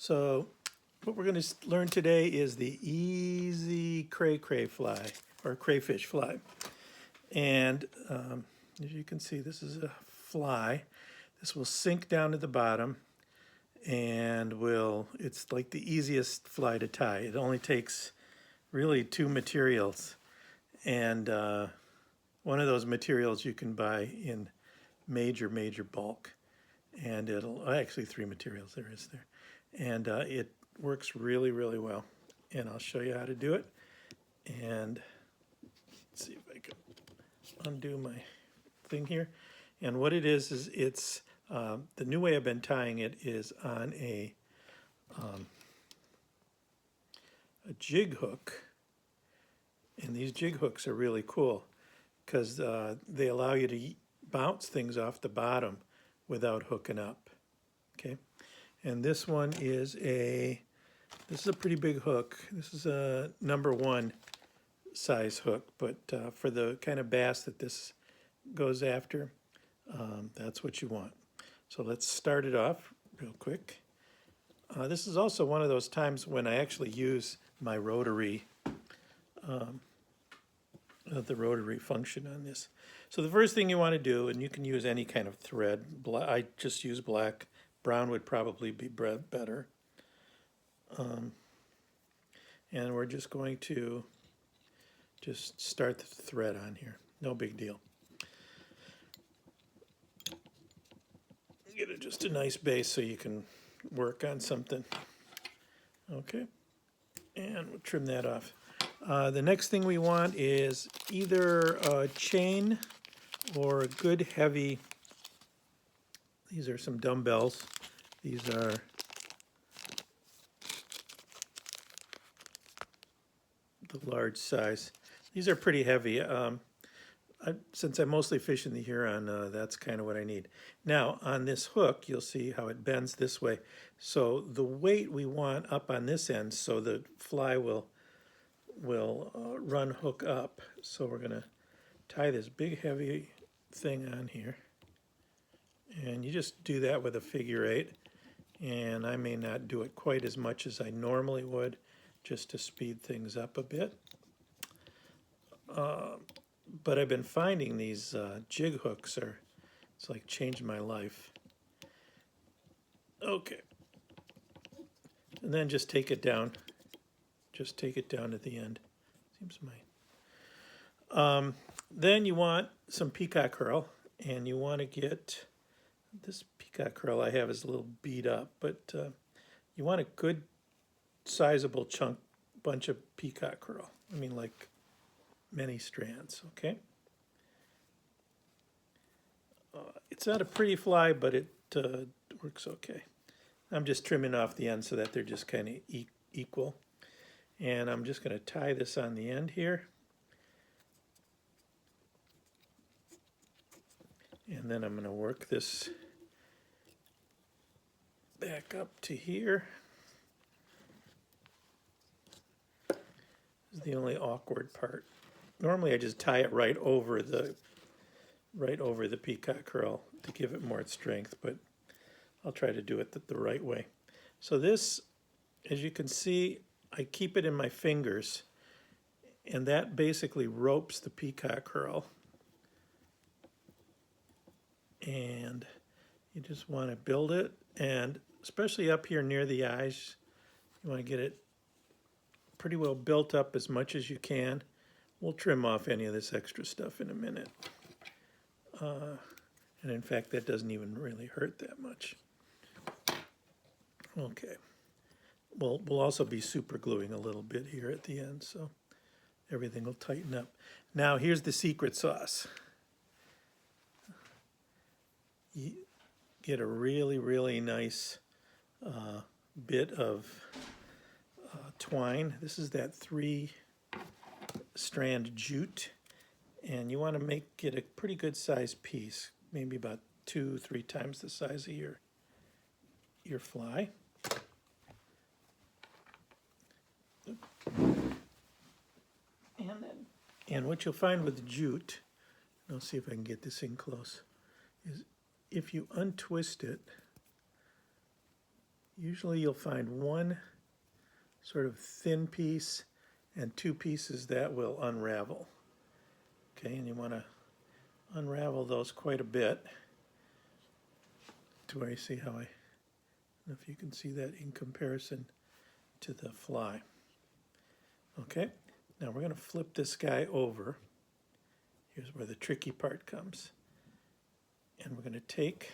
So what we're going to learn today is the easy cray fly or crayfish fly. And as you can see, this is a fly. This will sink down to the bottom and it's like the easiest fly to tie. It only takes really two materials. And one of those materials you can buy in major bulk. And actually three materials there. And it works really well. And I'll show you how to do it. And let's see if I can undo my thing here. And what it is it's the new way I've been tying it is on a jig hook. And these jig hooks are really cool because they allow you to bounce things off the bottom without hooking up. Okay, and this one is this is a pretty big hook. This is a #1 size hook, but for the kind of bass that this goes after, that's what you want. So let's start it off real quick. This is also one of those times when I actually use my rotary, the rotary function on this. So the first thing you want to do, and you can use any kind of thread, I just use black, brown would probably be better. And we're just going to just start the thread on here, no big deal. Get just a nice base so you can work on something. Okay, and we'll trim that off. The next thing we want is either a chain or a good heavy, these are some dumbbells. These are the large size. These are pretty heavy. Since I mostly fish in the Huron, that's kind of what I need. Now, on this hook, you'll see how it bends this way. So the weight we want up on this end so the fly will run hook up. So we're going to tie this big heavy thing on here. And you just do that with a figure 8. And I may not do it quite as much as I normally would, just to speed things up a bit. But I've been finding these jig hooks it's like changed my life. Okay. And then just take it down. Just take it down at the end. Seems then you want some peacock herl, and you want to get this peacock herl I have is a little beat up, but you want a good sizable bunch of peacock herl. I mean, like many strands. Okay. It's not a pretty fly, but it works okay. I'm just trimming off the end so that they're just kind of equal. And I'm just going to tie this on the end here. And then I'm going to work this back up to here. This is the only awkward part. Normally I just tie it right over the peacock herl to give it more strength, but I'll try to do it the right way. So this, as you can see, I keep it in my fingers, and that basically ropes the peacock herl. And you just want to build it, and especially up here near the eyes, you want to get it pretty well built up as much as you can. We'll trim off any of this extra stuff in a minute. And in fact, that doesn't even really hurt that much. Okay. We'll also be super gluing a little bit here at the end, so everything will tighten up. Now, here's the secret sauce. You get a really nice bit of twine. This is that 3-strand jute, and you want to get a pretty good sized piece, maybe about 2-3 times the size of your fly. And what you'll find with jute, I'll see if I can get this in close, is if you untwist it, Usually you'll find one sort of thin piece and two pieces that will unravel. Okay, and you want to unravel those quite a bit to where you see how I don't know if you can see that in comparison to the fly. Okay, now we're going to flip this guy over. Here's where the tricky part comes. And we're going to take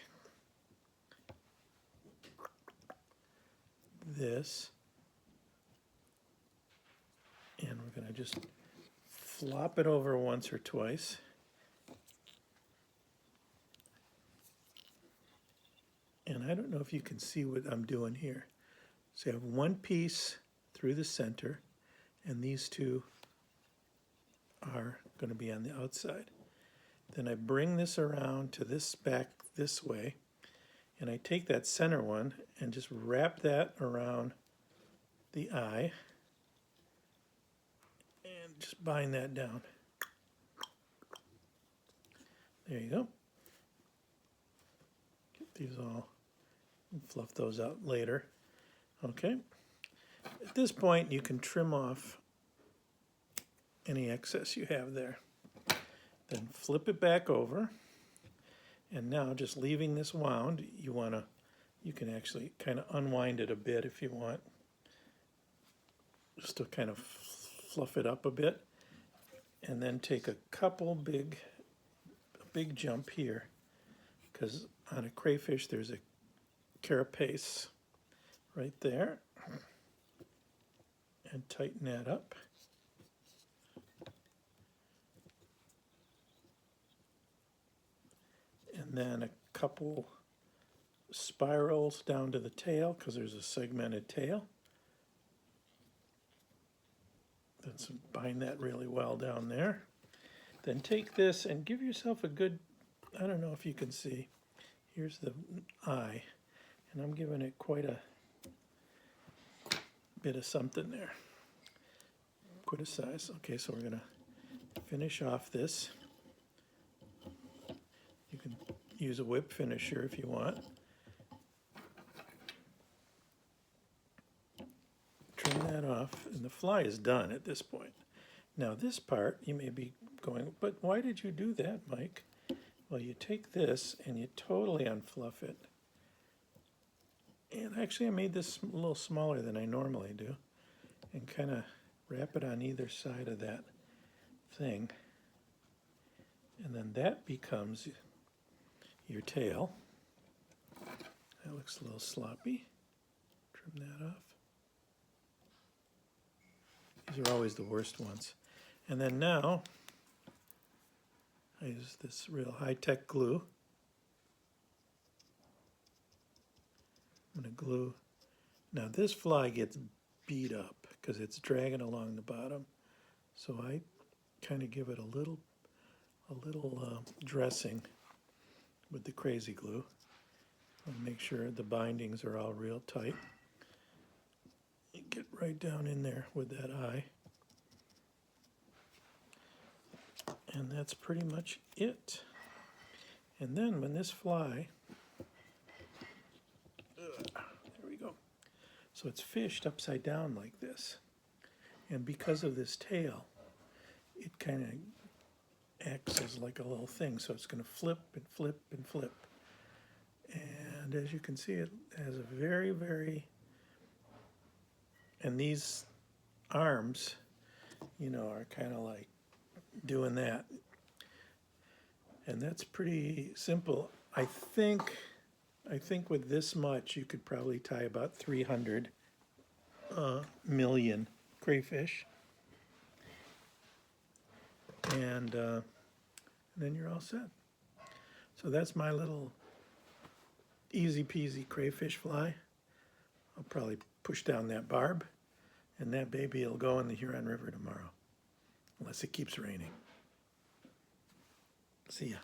this and we're going to just flop it over once or twice. And I don't know if you can see what I'm doing here. So I have one piece through the center, and these two are going to be on the outside. Then I bring this around to this back this way, and I take that center one and just wrap that around the eye and just bind that down. There you go. Get these all, fluff those out later. Okay. At this point, you can trim off any excess you have there. Then flip it back over. And now, just leaving this wound, you can actually kind of unwind it a bit if you want, just to kind of fluff it up a bit. And then take a couple big jump here, because on a crayfish there's a carapace right there, and tighten that up. And then a couple spirals down to the tail, because there's a segmented tail. Let's bind that really well down there. Then take this and give yourself a good, I don't know if you can see, here's the eye, and I'm giving it quite a bit of something there, quite a size. Okay, so we're going to finish off this. You can use a whip finisher if you want. Trim that off, and the fly is done at this point. Now this part, you may be going, but why did you do that, Mike? Well, you take this and you totally unfluff it. And actually I made this a little smaller than I normally do, and kind of wrap it on either side of that thing. And then that becomes your tail. That looks a little sloppy. Trim that off. These are always the worst ones. And then now, I use this real high-tech glue. I'm going to glue. Now this fly gets beat up because it's dragging along the bottom. So I kind of give it a little dressing with the crazy glue. And make sure the bindings are all real tight. Get right down in there with that eye. And that's pretty much it. And then when this fly, there we go. So it's fished upside down like this. And because of this tail, it kind of acts as like a little thing. So it's going to flip and flip and flip. And as you can see, it has a very, very, and these arms, you know, are kind of like doing that. And that's pretty simple. I think with this much, you could probably tie about 300 million crayfish. And then you're all set. So that's my little easy peasy crayfish fly. I'll probably push down that barb, and that baby will go in the Huron River tomorrow, unless it keeps raining. See ya.